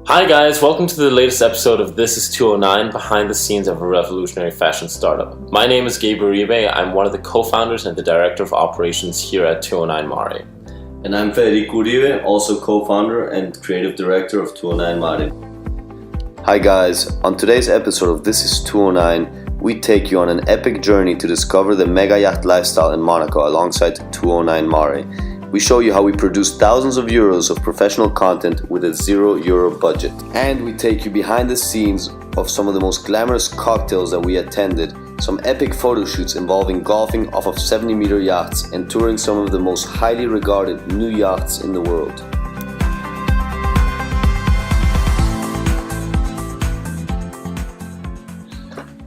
Hi guys, welcome to the latest episode of This is 209, behind the scenes of a revolutionary fashion startup. My name is Gabe Uribe. I'm one of the co-founders and the director of operations here at 209 Mare. And I'm Federico Uribe, also co-founder and creative director of 209 Mare. Hi guys, on today's episode of This is 209, we take you on an epic journey to discover the mega yacht lifestyle in Monaco alongside 209 Mare. We show you how we produce thousands of euros of professional content with a €0 budget. And we take you behind the scenes of some of the most glamorous cocktails that we attended, some epic photo shoots involving golfing off of 70-meter yachts and touring some of the most highly regarded new yachts in the world.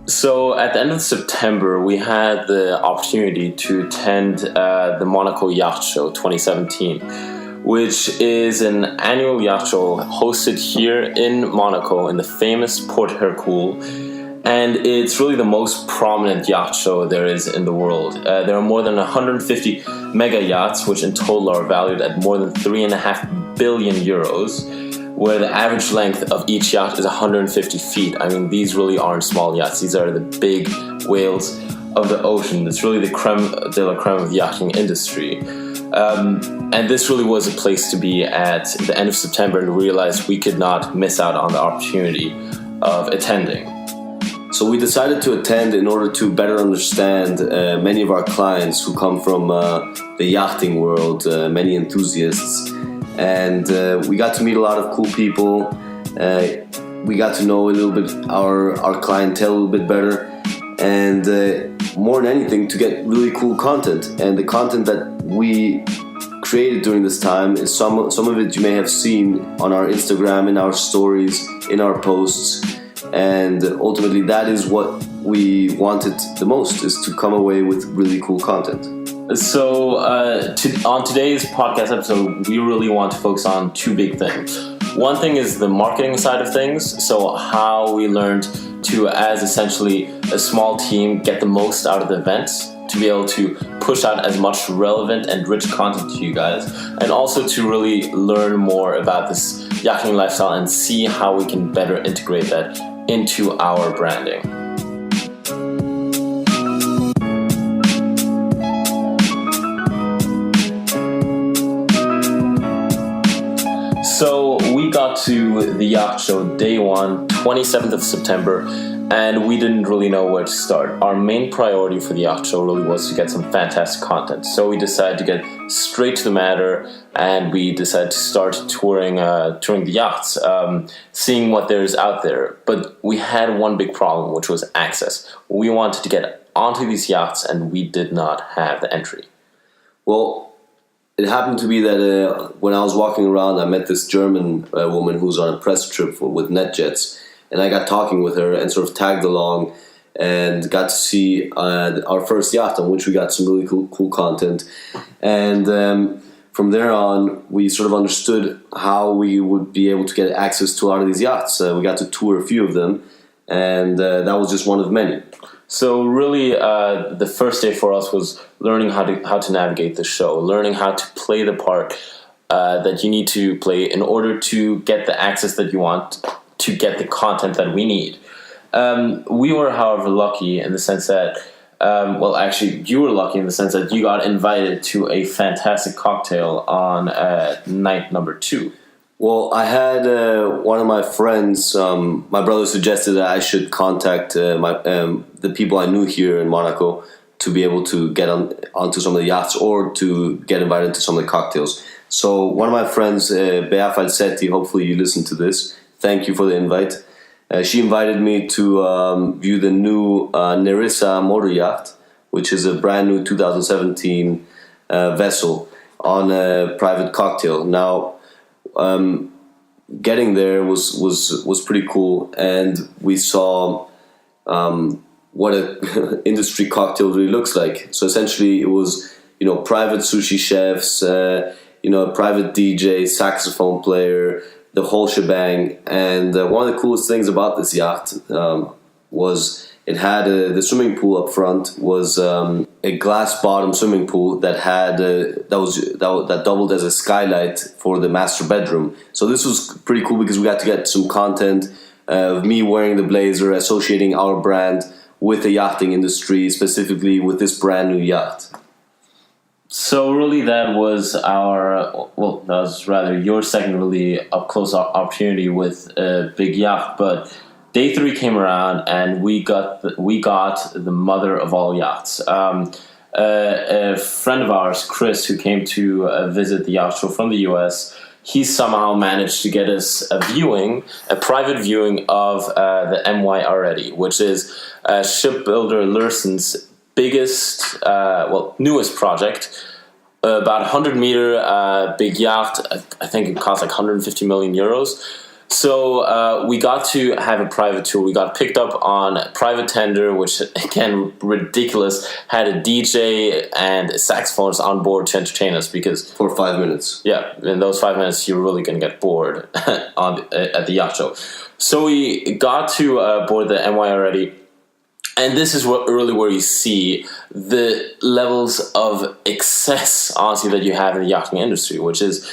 So at the end of September, we had the opportunity to attend the Monaco Yacht Show 2017, which is an annual yacht show hosted here in Monaco in the famous Port Hercule. And it's really the most prominent yacht show there is in the world. There are more than 150 mega yachts, which in total are valued at more than 3.5 billion euros. Where the average length of each yacht is 150 feet. I mean, these really aren't small yachts. These are the big whales of the ocean. It's really the creme de la creme of the yachting industry. And this really was a place to be at the end of September, and we realized we could not miss out on the opportunity of attending. So we decided to attend in order to better understand many of our clients who come from the yachting world, many enthusiasts. And we got to meet a lot of cool people. We got to know a little bit our clientele a little bit better, and more than anything, to get really cool content. And the content that we created during this time is some of it you may have seen on our Instagram, in our stories, in our posts. And ultimately, that is what we wanted the most, is to come away with really cool content. So on today's podcast episode, we really want to focus on two big things. One thing is the marketing side of things, so how we learned to, as essentially a small team, get the most out of the events, to be able to push out as much relevant and rich content to you guys, and also to really learn more about this yachting lifestyle and see how we can better integrate that into our branding. So we got to the yacht show day one, 27th of September, and we didn't really know where to start. Our main priority for the yacht show really was to get some fantastic content. So we decided to get straight to the matter, and we decided to start touring the yachts, seeing what there's out there. But we had one big problem, which was access. We wanted to get onto these yachts, and we did not have the entry. Well, it happened to be that when I was walking around, I met this German woman who's on a press trip with NetJets, and I got talking with her and sort of tagged along and got to see our first yacht, on which we got some really cool content. And from there on, we sort of understood how we would be able to get access to a lot of these yachts. We got to tour a few of them, and that was just one of many. So really, the first day for us was learning how to navigate the show, learning how to play the part that you need to play in order to get the access that you want, to get the content that we need. We were, however, lucky in the sense that, you were lucky in the sense that you got invited to a fantastic cocktail on night number 2. Well, I had one of my friends, my brother suggested that I should contact the people I knew here in Monaco to be able to get onto some of the yachts or to get invited to some of the cocktails. So one of my friends, Bea Falsetti, hopefully you listen to this, thank you for the invite. She invited me to view the new Nerissa motor yacht, which is a brand new 2017 vessel on a private cocktail. Now, getting there was pretty cool, and we saw what an industry cocktail really looks like. So essentially, it was private sushi chefs, a private DJ, saxophone player, the whole shebang. And one of the coolest things about this yacht was It had the swimming pool up front was a glass bottom swimming pool that had that doubled as a skylight for the master bedroom. So this was pretty cool because we got to get some content of me wearing the blazer, associating our brand with the yachting industry, specifically with this brand new yacht. So really, that was your second really up close opportunity with a big yacht. But day 3 came around, and we got the mother of all yachts. A friend of ours, Chris, who came to visit the yacht show from the U.S., he somehow managed to get us a private viewing of the MY Already, which is shipbuilder Lurson's biggest, newest project. About 100-meter big yacht. I think it cost like 150 million euros. So we got to have a private tour. We got picked up on a private tender, which, again, ridiculous. Had a DJ and a saxophonist on board to entertain us because... For 5 minutes. Yeah, in those 5 minutes, you're really going to get bored at the yacht show. So we got to board the MY Already. And this is really where you see the levels of excess, honestly, that you have in the yachting industry, which is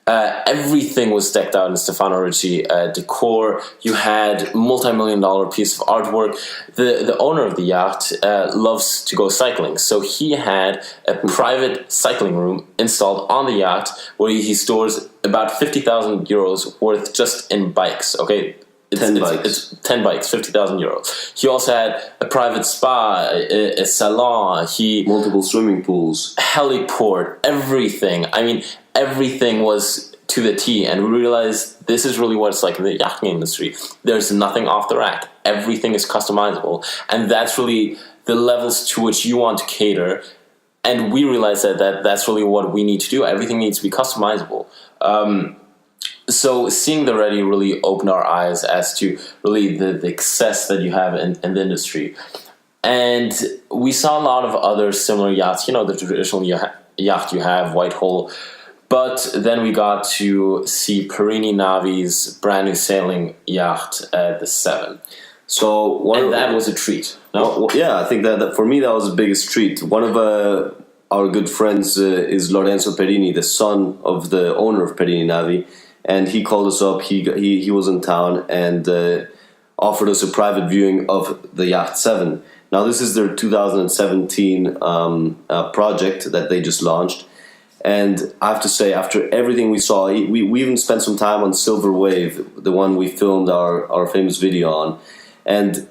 everything was decked out in Stefano Ricci decor. You had multi-million-dollar piece of artwork. The owner of the yacht loves to go cycling, so he had a private cycling room installed on the yacht where he stores about 50,000 euros worth just in bikes, okay? It's 10 bikes, 50,000 euros. He also had a private spa, a salon. Multiple swimming pools, heliport, everything. I mean, everything was to the T, and we realized this is really what it's like in the yachting industry. There's nothing off the rack. Everything is customizable, and that's really the levels to which you want to cater. And we realized that's really what we need to do. Everything needs to be customizable. So seeing the Ready really opened our eyes as to really the excess that you have in the industry. And we saw a lot of other similar yachts, the traditional yacht you have, Whitehall. But then we got to see Perini Navi's brand new sailing yacht, the 7. And that was a treat. No? Yeah, I think that for me that was the biggest treat. One of our good friends is Lorenzo Perini, the son of the owner of Perini Navi. And he called us up. He was in town and offered us a private viewing of the Yacht 7. Now, this is their 2017 project that they just launched. And I have to say, after everything we saw, we even spent some time on Silver Wave, the one we filmed our famous video on. And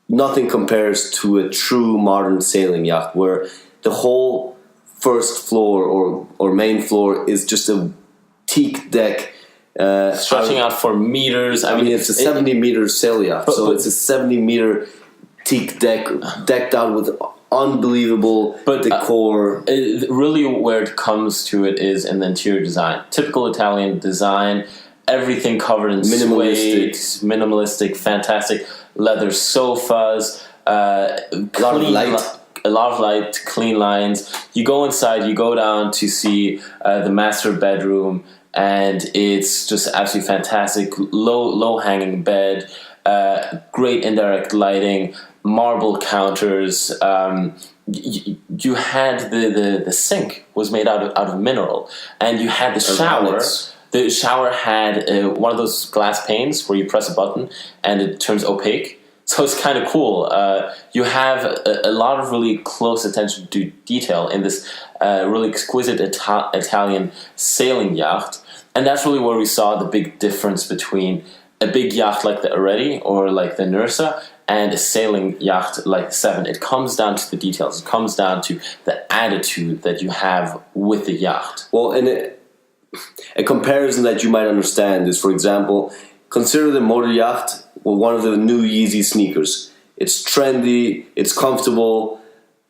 nothing compares to a true modern sailing yacht where the whole first floor or main floor is just a teak deck stretching out for meters. I mean, it's a 70-meter sail yacht, so it's a 70-meter teak deck decked out with unbelievable decor. Really, where it comes to it is in the interior design. Typical Italian design. Everything covered in minimalistic, fantastic leather sofas. A lot of light, clean lines. You go inside, you go down to see the master bedroom, and it's just absolutely fantastic. Low hanging bed, great indirect lighting, marble counters. You had the sink was made out of mineral, and you had the shower. The shower had one of those glass panes where you press a button and it turns opaque. So it's kind of cool. You have a lot of really close attention to detail in this really exquisite Italian sailing yacht. And that's really where we saw the big difference between a big yacht like the Areti or like the Nursa and a sailing yacht like the 7. It comes down to the details. It comes down to the attitude that you have with the yacht. Well, and a comparison that you might understand is, for example, consider the motor yacht one of the new Yeezy sneakers. It's trendy, it's comfortable,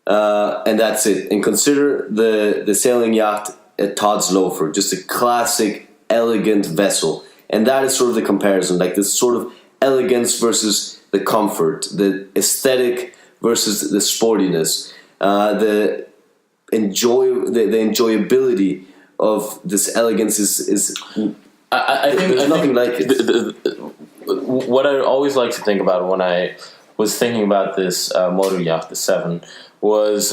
and that's it. And consider the sailing yacht at Todd's Loafer, just a classic, elegant vessel. And that is sort of the comparison, like this sort of elegance versus the comfort, the aesthetic versus the sportiness, the enjoyability of this elegance is I think there's nothing like it. What I always like to think about when I was thinking about this motor yacht, the 7, was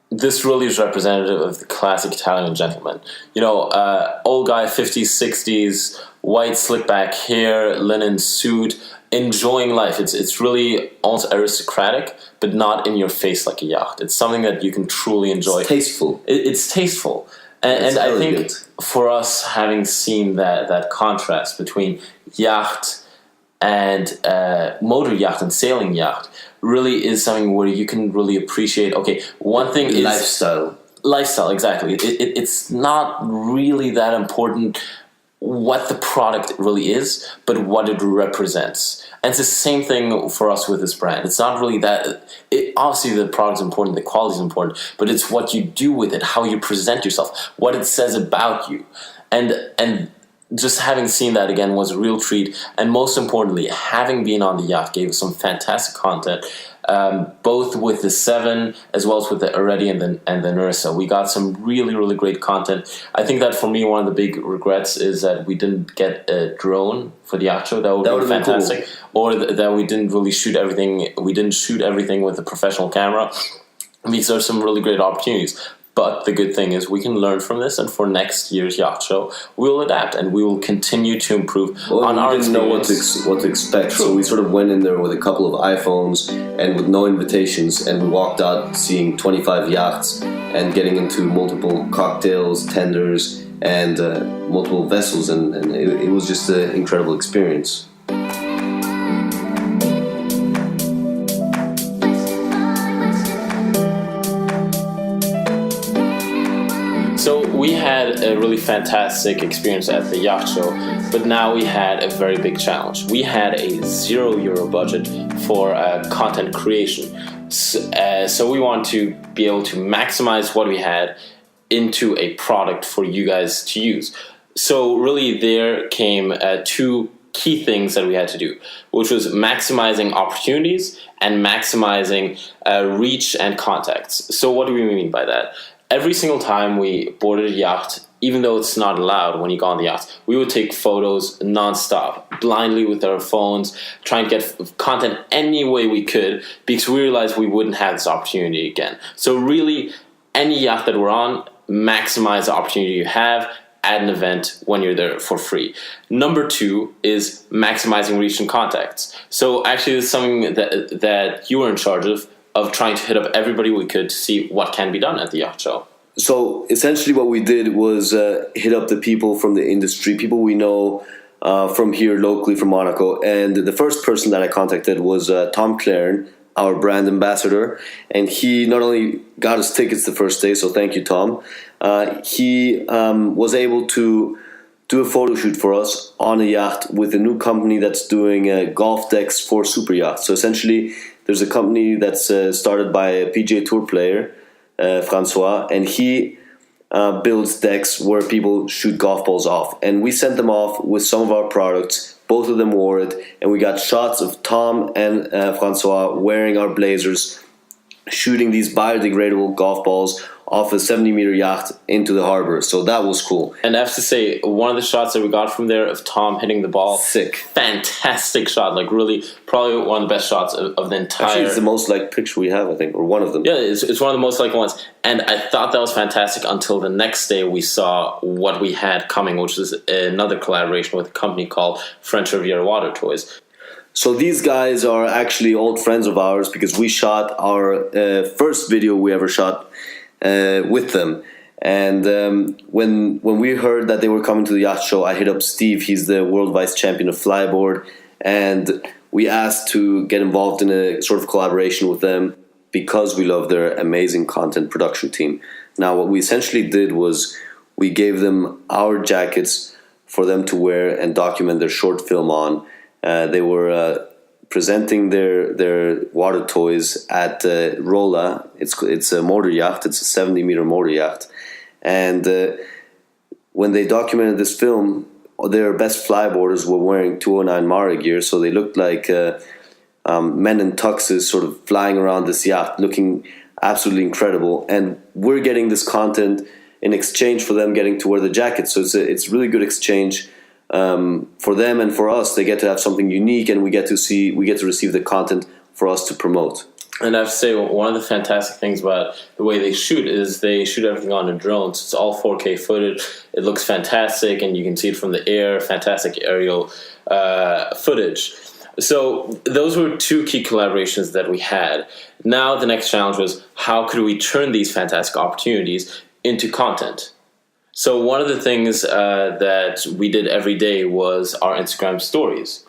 this really is representative of the classic Italian gentleman. Old guy, 50s, 60s, white slick back hair, linen suit, enjoying life. It's really almost aristocratic, but not in your face like a yacht. It's something that you can truly enjoy. It's tasteful. It's tasteful. And I think for us, having seen that contrast between yacht and motor yacht and sailing yacht really is something where you can really appreciate, okay, one thing is... Lifestyle, exactly. It's not really that important what the product really is, but what it represents. And it's the same thing for us with this brand. It's not really that... obviously, the product's important, the quality's important, but it's what you do with it, how you present yourself, what it says about you. And just having seen that again was a real treat. And most importantly, having been on the yacht gave us some fantastic content, both with the 7 as well as with the Already and the Nerissa. We got some really, really great content. I think that for me, one of the big regrets is that we didn't get a drone for the yacht show. That would have been fantastic. Cool. Or that we didn't really shoot everything. We didn't shoot everything with a professional camera. These are some really great opportunities. But the good thing is we can learn from this, and for next year's yacht show, we will adapt and we will continue to improve on our experience. We didn't know what to expect, so we sort of went in there with a couple of iPhones and with no invitations, and we walked out seeing 25 yachts and getting into multiple cocktails, tenders, and multiple vessels, and it was just an incredible experience. So we had a really fantastic experience at the yacht show, but now we had a very big challenge. We had a €0 budget for content creation. So we want to be able to maximize what we had into a product for you guys to use. So really there came 2 key things that we had to do, which was maximizing opportunities and maximizing reach and contacts. So what do we mean by that? Every single time we boarded a yacht, even though it's not allowed when you go on the yacht, we would take photos non-stop, blindly with our phones, trying to get content any way we could, because we realized we wouldn't have this opportunity again. So really, any yacht that we're on, maximize the opportunity you have at an event when you're there for free. Number 2 is maximizing reach and contacts. So actually, this is something that you were in charge of trying to hit up everybody we could to see what can be done at the yacht show. So essentially what we did was hit up the people from the industry, people we know from here locally from Monaco. And the first person that I contacted was Tom Claren, our brand ambassador. And he not only got us tickets the first day, so thank you, Tom. He was able to do a photo shoot for us on a yacht with a new company that's doing golf decks for super yachts. So essentially, there's a company that's started by a PGA Tour player, Francois, and he builds decks where people shoot golf balls off. And we sent them off with some of our products. Both of them wore it, and we got shots of Tom and Francois wearing our blazers, shooting these biodegradable golf balls off a 70-meter yacht into the harbor. So that was cool. And I have to say, one of the shots that we got from there of Tom hitting the ball, sick, fantastic shot. Like really, probably one of the best shots of the entire... Actually, it's the most liked picture we have, I think, or one of them. Yeah, it's one of the most liked ones. And I thought that was fantastic until the next day we saw what we had coming, which was another collaboration with a company called French Riviera Water Toys. So these guys are actually old friends of ours because we shot our first video we ever shot with them. And when we heard that they were coming to the yacht show, I hit up Steve. He's the world vice champion of flyboard, and we asked to get involved in a sort of collaboration with them because we love their amazing content production team. Now what we essentially did was we gave them our jackets for them to wear and document their short film on. They were presenting their water toys at Rolla. It's a motor yacht. It's a 70-meter motor yacht. And when they documented this film, their best flyboarders were wearing 209 Mara gear, so they looked like men in tuxes sort of flying around this yacht, looking absolutely incredible. And we're getting this content in exchange for them getting to wear the jacket. So it's really good exchange for them and for us. They get to have something unique, and we get to receive the content for us to promote. And I have to say, one of the fantastic things about the way they shoot is they shoot everything on a drone. So it's all 4K footage. It looks fantastic, and you can see it from the air. Fantastic aerial footage. So those were two key collaborations that we had. Now the next challenge was, how could we turn these fantastic opportunities into content? So one of the things that we did every day was our Instagram stories.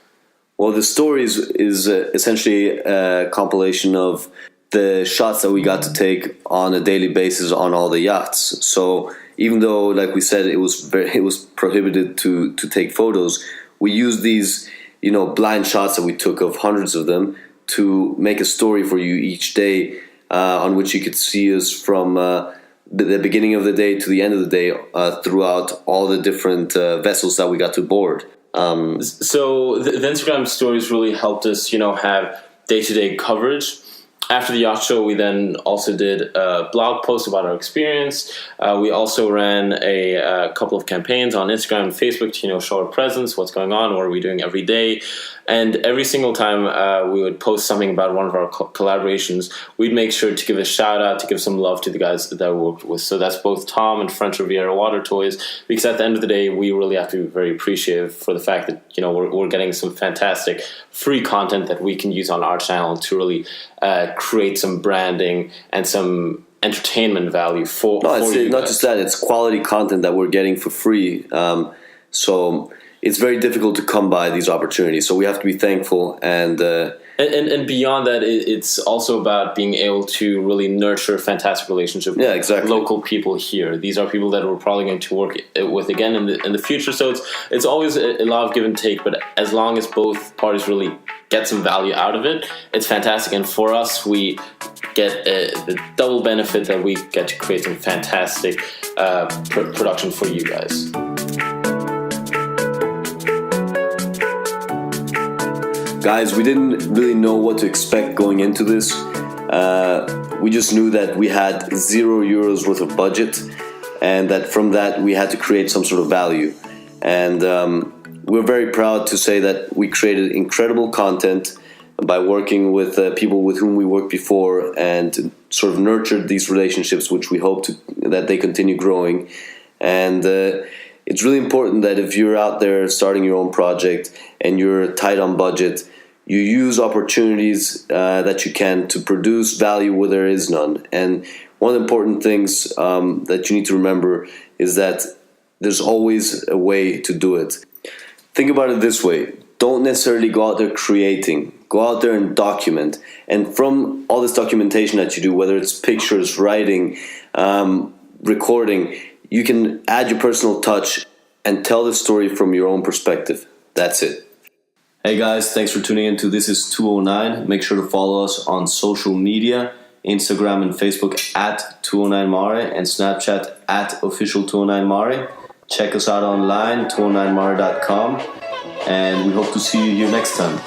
Well, the stories is essentially a compilation of the shots that we got to take on a daily basis on all the yachts. So even though, like we said, it was prohibited to take photos, we used these, blind shots that we took of hundreds of them to make a story for you each day, on which you could see us from the beginning of the day to the end of the day, throughout all the different vessels that we got to board. So the Instagram stories really helped us, have day-to-day coverage. After the yacht show, we then also did a blog post about our experience. We also ran a couple of campaigns on Instagram and Facebook to, show our presence, what's going on, what are we doing every day. And every single time we would post something about one of our collaborations, we'd make sure to give a shout out, to give some love to the guys that we worked with. So that's both Tom and French Riviera Water Toys, because at the end of the day, we really have to be very appreciative for the fact that, we're getting some fantastic free content that we can use on our channel to really create some branding and some entertainment value for you not guys. just that, it's quality content that we're getting for free. So it's very difficult to come by these opportunities. So we have to be thankful. And beyond that, it's also about being able to really nurture a fantastic relationship with local people here. These are people that we're probably going to work with again in the future. So it's always a lot of give and take. But as long as both parties really get some value out of it, it's fantastic. And for us, we get the double benefit that we get to create some fantastic production for you guys. Guys, we didn't really know what to expect going into this. We just knew that we had €0 worth of budget, and that from that we had to create some sort of value. And we're very proud to say that we created incredible content by working with people with whom we worked before, and sort of nurtured these relationships, which we hope that they continue growing. And it's really important that if you're out there starting your own project and you're tight on budget, you use opportunities that you can to produce value where there is none. And one of the important things that you need to remember is that there's always a way to do it. Think about it this way. Don't necessarily go out there creating. Go out there and document. And from all this documentation that you do, whether it's pictures, writing, recording, you can add your personal touch and tell the story from your own perspective. That's it. Hey guys, thanks for tuning in to This Is 209. Make sure to follow us on social media, Instagram and Facebook at 209mare, and Snapchat at official209mare. Check us out online, 209mare.com, and we hope to see you here next time.